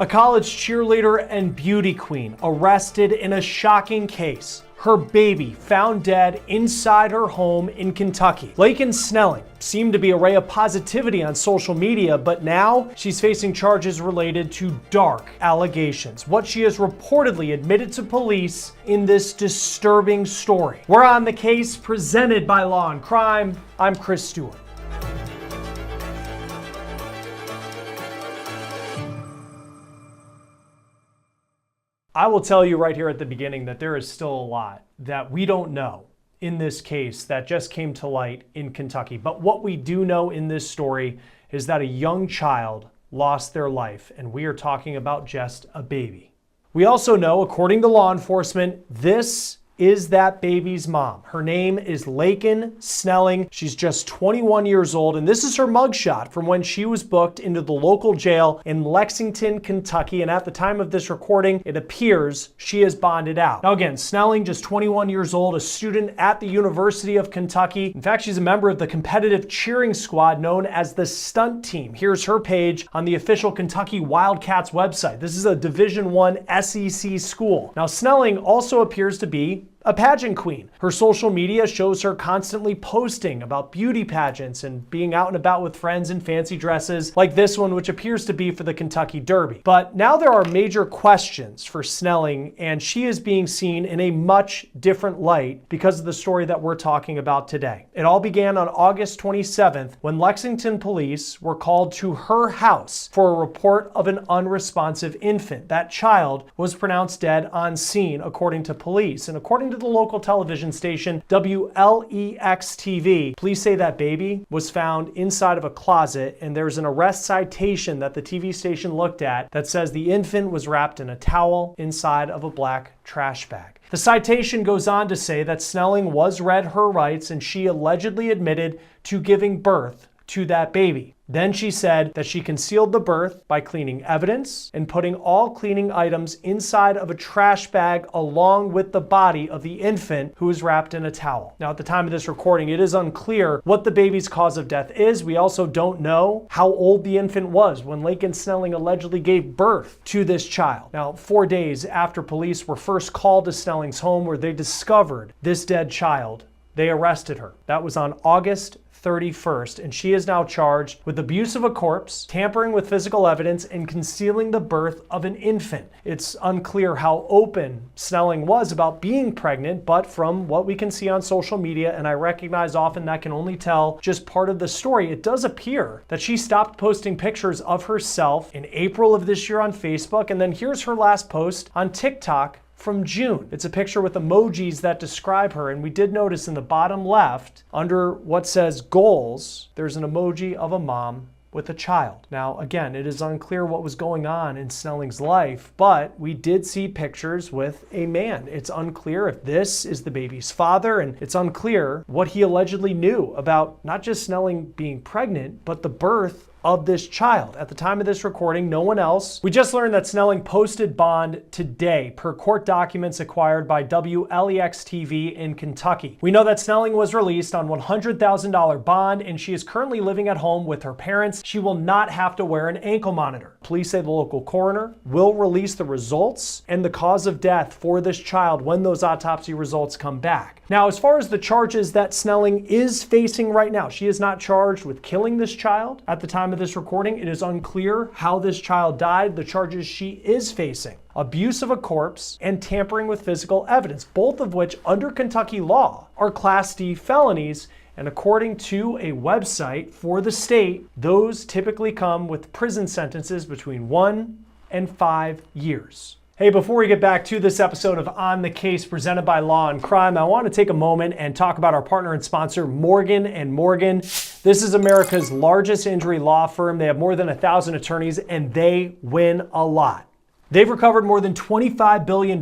A college cheerleader and beauty queen arrested in a shocking case. Her baby found dead inside her home in Kentucky. Laken Snelling seemed to be a ray of positivity on social media, but now she's facing charges related to dark allegations. What she has reportedly admitted to police in this disturbing story. We're on the case presented by Law&Crime. I'm Stewart. I will tell you right here at the beginning that there is still a lot that we don't know in this case that just came to light in Kentucky. But what we do know in this story is that a young child lost their life, and we are talking about just a baby. We also know, according to law enforcement, this is that baby's mom. Her name is Laken Snelling. She's just 21 years old, and this is her mugshot from when she was booked into the local jail in Lexington, Kentucky. And at the time of this recording, it appears she is bonded out. Now again, Snelling, just 21 years old, a student at the University of Kentucky. In fact, she's a member of the competitive cheering squad known as the Stunt Team. Here's her page on the official Kentucky Wildcats website. This is a Division I SEC school. Now, Snelling also appears to be a pageant queen. Her social media shows her constantly posting about beauty pageants and being out and about with friends in fancy dresses like this one, which appears to be for the Kentucky Derby. But now there are major questions for Snelling, and she is being seen in a much different light because of the story that we're talking about today. It all began on August 27th when Lexington police were called to her house for a report of an unresponsive infant. That child was pronounced dead on scene, according to police. And according to the local television station WLEX-TV, police say that baby was found inside of a closet, and there's an arrest citation that the TV station looked at that says the infant was wrapped in a towel inside of a black trash bag. The citation goes on to say that Snelling was read her rights and she allegedly admitted to giving birth to that baby. Then she said that she concealed the birth by cleaning evidence and putting all cleaning items inside of a trash bag along with the body of the infant who was wrapped in a towel. Now, at the time of this recording, it is unclear what the baby's cause of death is. We also don't know how old the infant was when Laken Snelling allegedly gave birth to this child. Now, 4 days after police were first called to Snelling's home where they discovered this dead child, they arrested her. That was on August 31st, and she is now charged with abuse of a corpse, tampering with physical evidence, and concealing the birth of an infant. It's unclear how open Snelling was about being pregnant, but from what we can see on social media, and I recognize often that can only tell just part of the story, it does appear that she stopped posting pictures of herself in April of this year on Facebook, and then here's her last post on TikTok from June. It's a picture with emojis that describe her, and we did notice in the bottom left, under what says goals, there's an emoji of a mom with a child. Now, again, it is unclear what was going on in Snelling's life, but we did see pictures with a man. It's unclear if this is the baby's father, and it's unclear what he allegedly knew about not just Snelling being pregnant, but the birth of this child. At the time of this recording, no one else. We just learned that Snelling posted bond today per court documents acquired by WLEX-TV in Kentucky. We know that Snelling was released on $100,000 bond, and she is currently living at home with her parents. She will not have to wear an ankle monitor. Police say the local coroner will release the results and the cause of death for this child when those autopsy results come back. Now, as far as the charges that Snelling is facing right now, she is not charged with killing this child. At the time of this recording, it is unclear how this child died. The charges she is facing: abuse of a corpse and tampering with physical evidence, both of which under Kentucky law are Class D felonies. And according to a website for the state, those typically come with prison sentences between 1 and 5 years. Hey, before we get back to this episode of On the Case presented by Law&Crime, I want to take a moment and talk about our partner and sponsor, Morgan & Morgan. This is America's largest injury law firm. They have more than 1,000 attorneys, and they win a lot. They've recovered more than $25 billion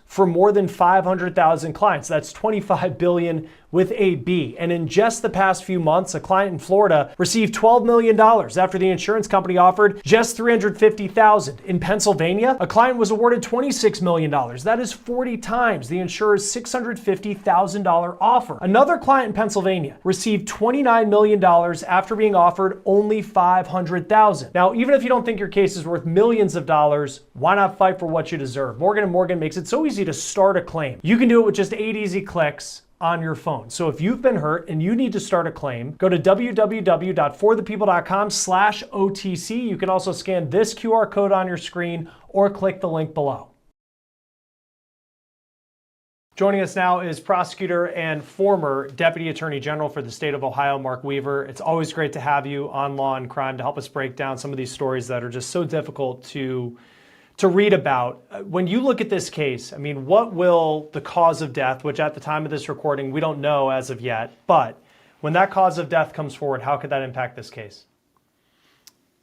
for more than 500,000 clients. That's $25 billion with a B. And in just the past few months, a client in Florida received $12 million after the insurance company offered just $350,000. In Pennsylvania, a client was awarded $26 million. That is 40 times the insurer's $650,000 offer. Another client in Pennsylvania received $29 million after being offered only $500,000. Now, even if you don't think your case is worth millions of dollars, why not fight for what you deserve? Morgan & Morgan makes it so easy to start a claim. You can do it with just 8 easy clicks on your phone. So if you've been hurt and you need to start a claim, go to www.forthepeople.com/OTC. You can also scan this QR code on your screen or click the link below. Joining us now is prosecutor and former Deputy Attorney General for the state of Ohio, Mark Weaver. It's always great to have you on Law and Crime to help us break down some of these stories that are just so difficult to read about. When you look at this case, I mean, what will the cause of death, which at the time of this recording, we don't know as of yet, but when that cause of death comes forward, how could that impact this case?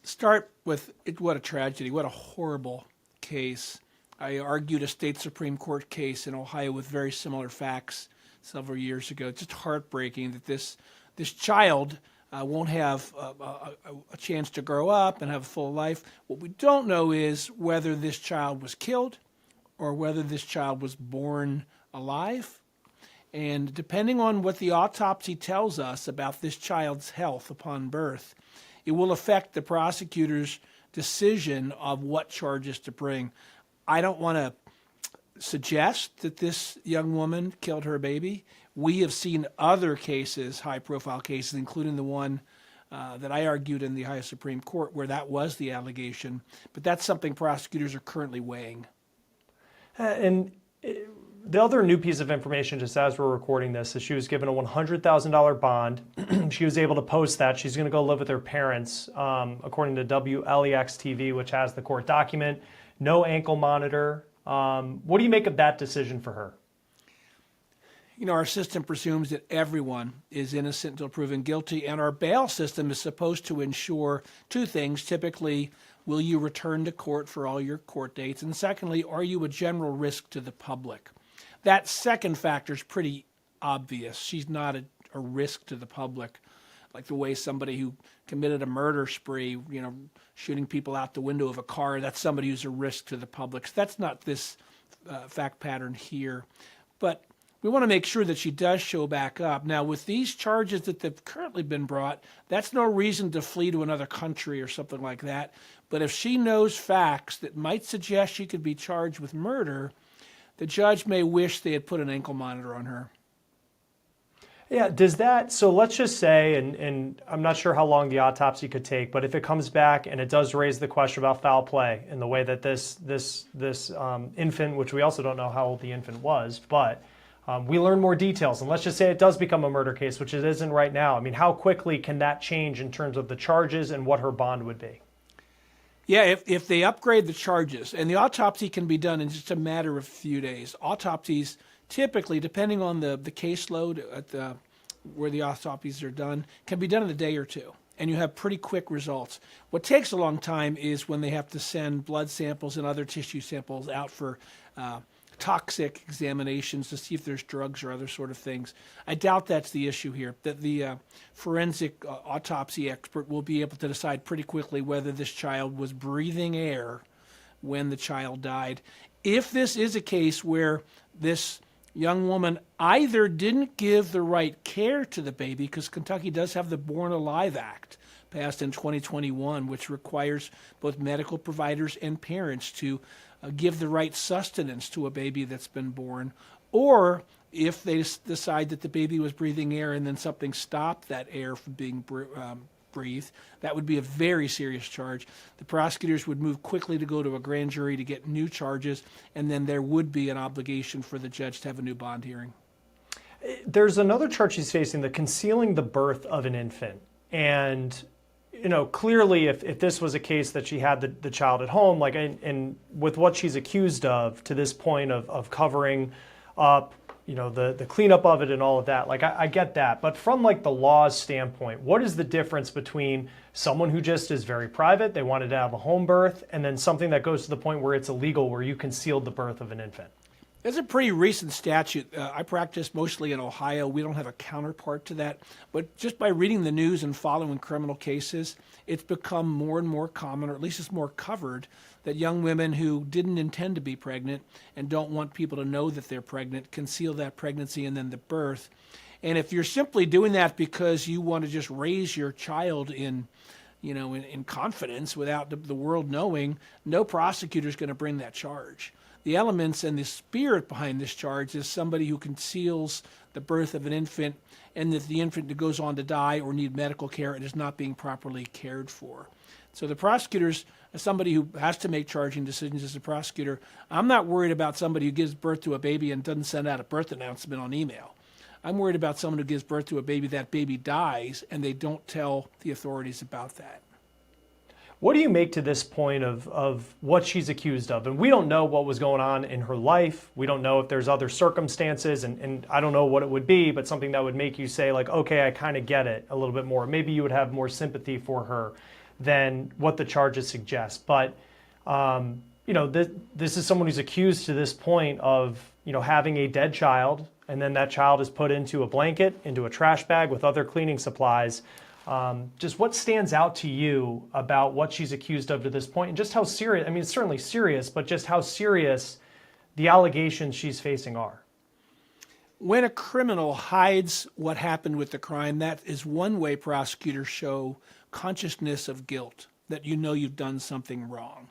Start with what a tragedy, what a horrible case. I argued a state Supreme Court case in Ohio with very similar facts several years ago. It's just heartbreaking that this child won't have a chance to grow up and have a full life. What we don't know is whether this child was killed or whether this child was born alive. And depending on what the autopsy tells us about this child's health upon birth, it will affect the prosecutor's decision of what charges to bring. I don't want to suggest that this young woman killed her baby. We have seen other cases, high-profile cases, including the one that I argued in the Ohio Supreme Court where that was the allegation. But that's something prosecutors are currently weighing. And the other new piece of information, just as we're recording this, is she was given a $100,000 bond. She was able to post that. She's going to go live with her parents, according to WLEX TV, which has the court document. No ankle monitor. What do you make of that decision for her? You know, our system presumes that everyone is innocent until proven guilty, and our bail system is supposed to ensure two things. Typically, will you return to court for all your court dates? And secondly, are you a general risk to the public? That second factor is pretty obvious. She's not a risk to the public, like the way somebody who committed a murder spree, shooting people out the window of a car, that's somebody who's a risk to the public. So that's not this fact pattern here. But we want to make sure that she does show back up. Now, with these charges that have currently been brought, that's no reason to flee to another country or something like that. But if she knows facts that might suggest she could be charged with murder, the judge may wish they had put an ankle monitor on her. Yeah, does that, so let's just say, and I'm not sure how long the autopsy could take, but if it comes back and it does raise the question about foul play in the way that this infant, which we also don't know how old the infant was, but we learn more details, and let's just say it does become a murder case, which it isn't right now. I mean, how quickly can that change in terms of the charges and what her bond would be? Yeah, if they upgrade the charges, and the autopsy can be done in just a matter of a few days. Autopsies typically, depending on the caseload at where the autopsies are done, can be done in a day or two, and you have pretty quick results. What takes a long time is when they have to send blood samples and other tissue samples out for toxic examinations to see if there's drugs or other sort of things. I doubt that's the issue here, that the forensic autopsy expert will be able to decide pretty quickly whether this child was breathing air when the child died. If this is a case where this young woman either didn't give the right care to the baby, because Kentucky does have the Born Alive Act passed in 2021, which requires both medical providers and parents to give the right sustenance to a baby that's been born, or if they decide that the baby was breathing air and then something stopped that air from being breathed, that would be a very serious charge. The prosecutors would move quickly to go to a grand jury to get new charges, and then there would be an obligation for the judge to have a new bond hearing. There's another charge she's facing, the concealing the birth of an infant. And clearly if this was a case that she had the child at home, like, and with what she's accused of to this point of covering up, the cleanup of it and all of that, like, I get that. But from like the law's standpoint, what is the difference between someone who just is very private, they wanted to have a home birth, and then something that goes to the point where it's illegal, where you concealed the birth of an infant? It's a pretty recent statute. I practice mostly in Ohio. We don't have a counterpart to that. But just by reading the news and following criminal cases, it's become more and more common, or at least it's more covered, that young women who didn't intend to be pregnant and don't want people to know that they're pregnant conceal that pregnancy and then the birth. And if you're simply doing that because you want to just raise your child in confidence without the world knowing, no prosecutor is going to bring that charge. The elements and the spirit behind this charge is somebody who conceals the birth of an infant and that the infant goes on to die or need medical care and is not being properly cared for. So the prosecutors, as somebody who has to make charging decisions as a prosecutor, I'm not worried about somebody who gives birth to a baby and doesn't send out a birth announcement on email. I'm worried about someone who gives birth to a baby, that baby dies, and they don't tell the authorities about that. What do you make to this point of what she's accused of? And we don't know what was going on in her life. We don't know if there's other circumstances, and I don't know what it would be, but something that would make you say, like, okay, I kind of get it a little bit more. Maybe you would have more sympathy for her than what the charges suggest. But, this is someone who's accused to this point of, having a dead child, and then that child is put into a blanket, into a trash bag with other cleaning supplies. Just what stands out to you about what she's accused of to this point, and just how serious, it's certainly serious, but just how serious the allegations she's facing are? When a criminal hides what happened with the crime, that is one way prosecutors show consciousness of guilt, that you've done something wrong.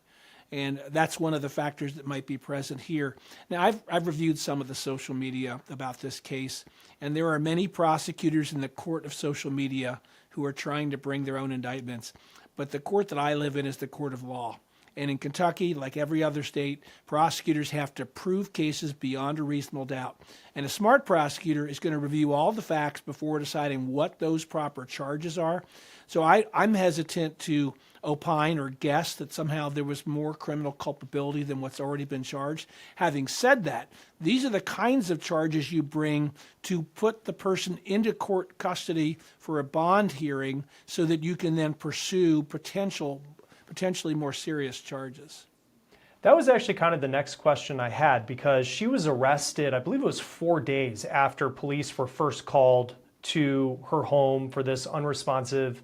And that's one of the factors that might be present here. Now, I've reviewed some of the social media about this case, and there are many prosecutors in the court of social media who are trying to bring their own indictments. But the court that I live in is the court of law. And in Kentucky, like every other state, prosecutors have to prove cases beyond a reasonable doubt. And a smart prosecutor is going to review all the facts before deciding what those proper charges are. So I'm hesitant to opine or guess that somehow there was more criminal culpability than what's already been charged. Having said that, these are the kinds of charges you bring to put the person into court custody for a bond hearing so that you can then pursue potentially more serious charges. That was actually kind of the next question I had, because she was arrested, I believe it was 4 days after police were first called to her home for this unresponsive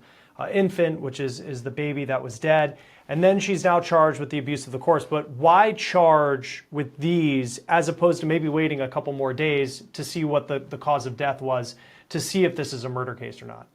infant, which is the baby that was dead. And then she's now charged with the abuse of the course. But why charge with these as opposed to maybe waiting a couple more days to see what the cause of death was, to see if this is a murder case or not?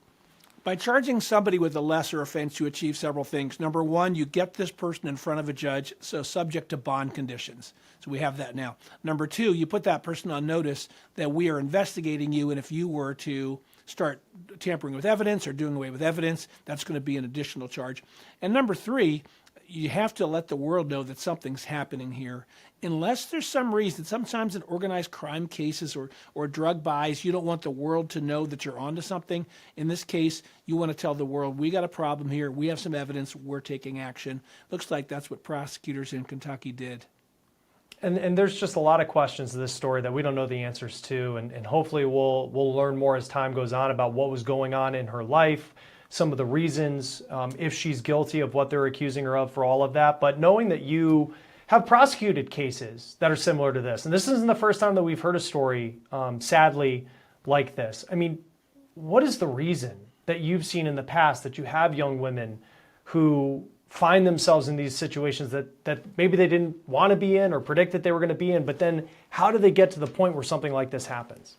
By charging somebody with a lesser offense, you achieve several things. Number one, you get this person in front of a judge, so subject to bond conditions. So we have that now. Number two, you put that person on notice that we are investigating you, and if you were to start tampering with evidence or doing away with evidence, that's going to be an additional charge. And number three, you have to let the world know that something's happening here. Unless there's some reason, sometimes in organized crime cases or drug buys, you don't want the world to know that you're onto something. In this case, you want to tell the world, we got a problem here, we have some evidence, we're taking action. Looks like that's what prosecutors in Kentucky did. And there's just a lot of questions to this story that we don't know the answers to, and hopefully we'll learn more as time goes on about what was going on in her life, some of the reasons, if she's guilty of what they're accusing her of for all of that. But knowing that you have prosecuted cases that are similar to this, and this isn't the first time that we've heard a story, sadly, like this. What is the reason that you've seen in the past that you have young women who find themselves in these situations that maybe they didn't want to be in or predict that they were going to be in, but then how do they get to the point where something like this happens?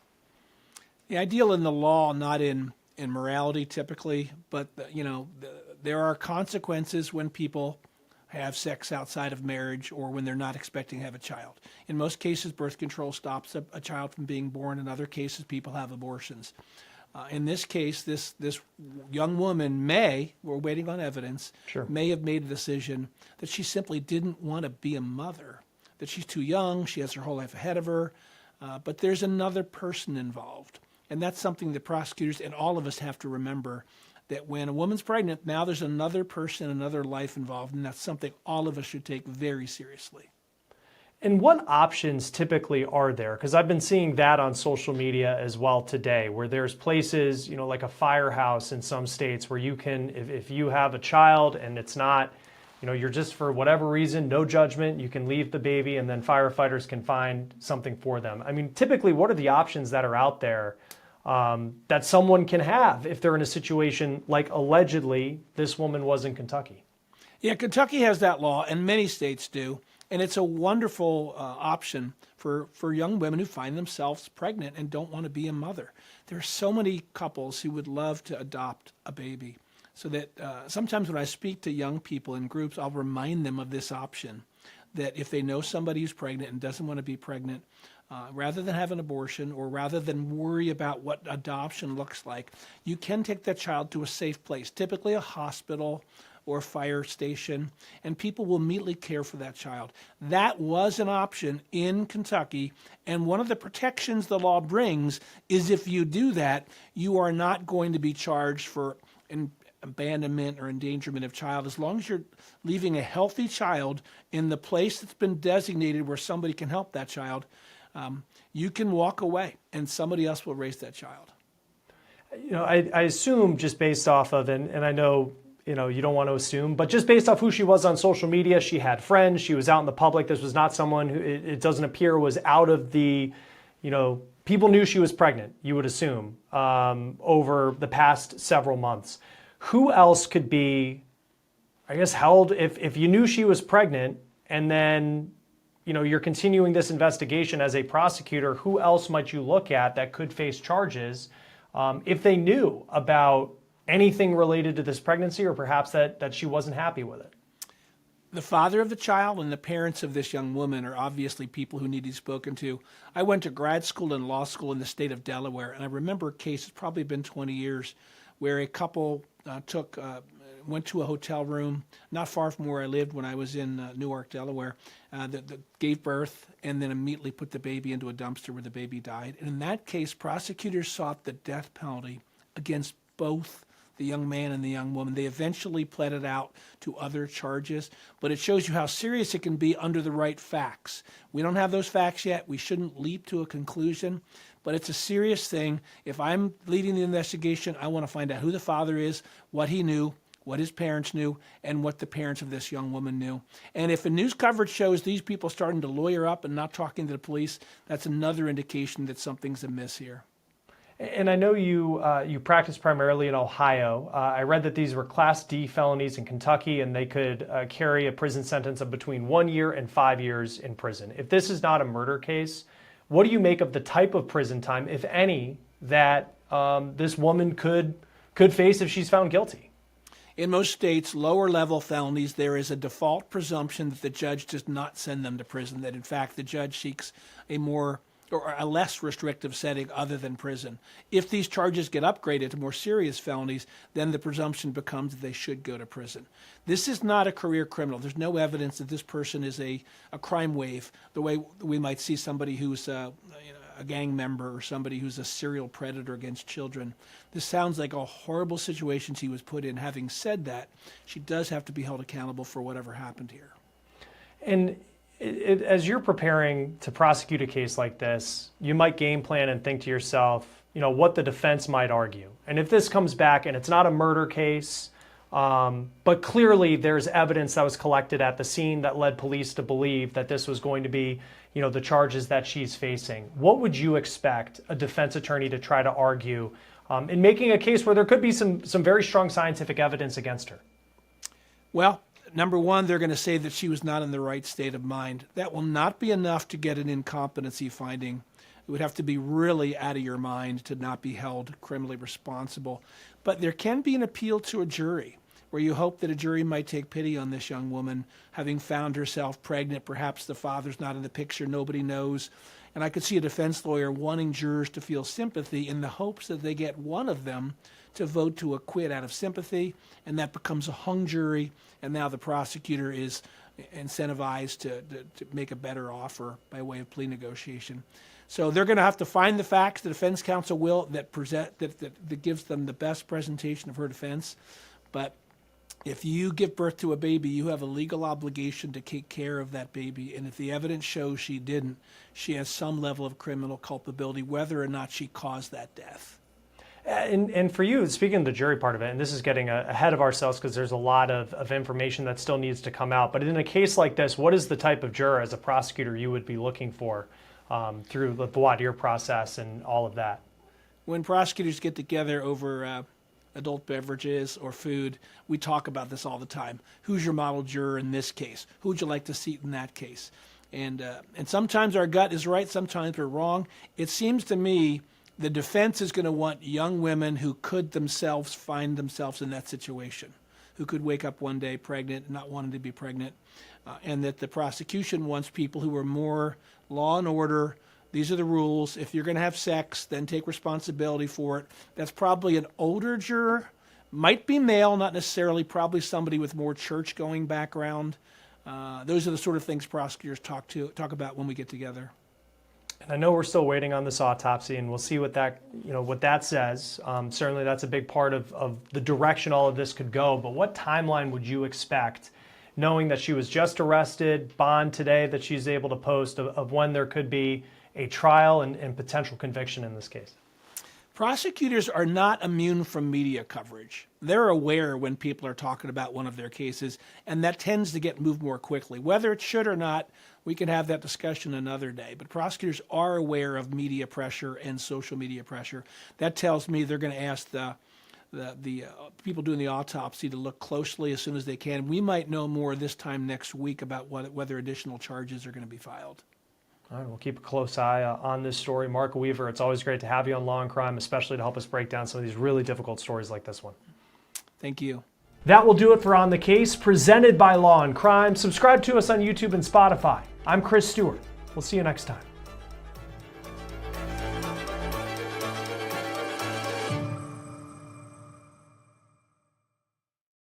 Yeah, I deal in the law, not in morality typically, but there are consequences when people have sex outside of marriage or when they're not expecting to have a child. In most cases, birth control stops a child from being born. In other cases, people have abortions. In this case, this young woman we're waiting on evidence, Sure, may have made a decision that she simply didn't want to be a mother, that she's too young, she has her whole life ahead of her, but there's another person involved. And that's something that prosecutors and all of us have to remember, that when a woman's pregnant, now there's another person, another life involved, and that's something all of us should take very seriously. And what options typically are there? Because I've been seeing that on social media as well today, where there's places, like a firehouse in some states where you can, if you have a child and it's not you're just, for whatever reason, no judgment, you can leave the baby and then firefighters can find something for them. I mean, typically, what are the options that are out there that someone can have if they're in a situation like allegedly this woman was in Kentucky? Yeah, Kentucky has that law, and many states do. And it's a wonderful option for young women who find themselves pregnant and don't want to be a mother. There are so many couples who would love to adopt a baby. So that sometimes when I speak to young people in groups, I'll remind them of this option, that if they know somebody who's pregnant and doesn't want to be pregnant, rather than have an abortion or rather than worry about what adoption looks like, you can take that child to a safe place, typically a hospital or a fire station, and people will immediately care for that child. That was an option in Kentucky, and one of the protections the law brings is if you do that, you are not going to be charged for abandonment or endangerment of child, as long as you're leaving a healthy child in the place that's been designated where somebody can help that child. You can walk away and somebody else will raise that child. I assume, just based off of, and I know, you don't want to assume, but just based off who she was on social media, she had friends, she was out in the public. This was not someone who, it doesn't appear, was out of the, people knew she was pregnant, you would assume, over the past several months. Who else could be, I guess, held if you knew she was pregnant and then, you're continuing this investigation as a prosecutor? Who else might you look at that could face charges if they knew about anything related to this pregnancy, or perhaps that she wasn't happy with it? The father of the child and the parents of this young woman are obviously people who need to be spoken to. I went to grad school and law school in the state of Delaware, and I remember a case, it's probably been 20 years, where a couple went to a hotel room not far from where I lived when I was in Newark, Delaware, that gave birth and then immediately put the baby into a dumpster where the baby died. And in that case, prosecutors sought the death penalty against both the young man and the young woman. They eventually pled it out to other charges, but it shows you how serious it can be under the right facts. We don't have those facts yet. We shouldn't leap to a conclusion, but it's a serious thing. If I'm leading the investigation, I want to find out who the father is, what he knew, what his parents knew, and what the parents of this young woman knew. And if the news coverage shows these people starting to lawyer up and not talking to the police, that's another indication that something's amiss here. And I know you practice primarily in Ohio. I read that these were Class D felonies in Kentucky, and they could carry a prison sentence of between 1 year and 5 years in prison. If this is not a murder case, what do you make of the type of prison time, if any, that this woman could face if she's found guilty? In most states, lower level felonies, there is a default presumption that the judge does not send them to prison, that in fact the judge seeks a more or a less restrictive setting other than prison. If these charges get upgraded to more serious felonies, then the presumption becomes that they should go to prison. This is not a career criminal. There's no evidence that this person is a crime wave, the way we might see somebody who's a gang member or somebody who's a serial predator against children. This sounds like a horrible situation she was put in. Having said that, she does have to be held accountable for whatever happened here. And as you're preparing to prosecute a case like this, you might game plan and think to yourself, what the defense might argue. And if this comes back and it's not a murder case, but clearly there's evidence that was collected at the scene that led police to believe that this was going to be, the charges that she's facing, what would you expect a defense attorney to try to argue in making a case where there could be some very strong scientific evidence against her? Well, number one, they're going to say that she was not in the right state of mind. That will not be enough to get an incompetency finding. It would have to be really out of your mind to not be held criminally responsible. But there can be an appeal to a jury, where you hope that a jury might take pity on this young woman, having found herself pregnant. Perhaps the father's not in the picture, nobody knows. And I could see a defense lawyer wanting jurors to feel sympathy in the hopes that they get one of them to vote to acquit out of sympathy, and that becomes a hung jury, and now the prosecutor is incentivized to make a better offer by way of plea negotiation. So they're going to have to find the facts, the defense counsel will, that gives them the best presentation of her defense. But if you give birth to a baby, you have a legal obligation to take care of that baby. And if the evidence shows she didn't, she has some level of criminal culpability, whether or not she caused that death. And for you, speaking of the jury part of it, and this is getting ahead of ourselves because there's a lot of information that still needs to come out, but in a case like this, what is the type of juror as a prosecutor you would be looking for through the voir dire process and all of that? When prosecutors get together over adult beverages or food, we talk about this all the time. Who's your model juror in this case? Who would you like to seat in that case? And sometimes our gut is right, sometimes we're wrong. It seems to me the defense is going to want young women who could themselves find themselves in that situation, who could wake up one day pregnant, not wanting to be pregnant, and that the prosecution wants people who are more law and order. These are the rules. If you're going to have sex, then take responsibility for it. That's probably an older juror, might be male, not necessarily, probably somebody with more church-going background. Those are the sort of things prosecutors talk about when we get together. And I know we're still waiting on this autopsy, and we'll see what that says. Certainly, that's a big part of the direction all of this could go. But what timeline would you expect, knowing that she was just arrested, bond today that she's able to post, of when there could be a trial and potential conviction in this case? Prosecutors are not immune from media coverage. They're aware when people are talking about one of their cases, and that tends to get moved more quickly. Whether it should or not, we can have that discussion another day. But prosecutors are aware of media pressure and social media pressure. That tells me they're going to ask the people doing the autopsy to look closely as soon as they can. We might know more this time next week about whether additional charges are going to be filed. All right, we'll keep a close eye on this story. Mark Weaver, it's always great to have you on Law and Crime, especially to help us break down some of these really difficult stories like this one. Thank you. That will do it for On the Case, presented by Law and Crime. Subscribe to us on YouTube and Spotify. I'm Chris Stewart. We'll see you next time.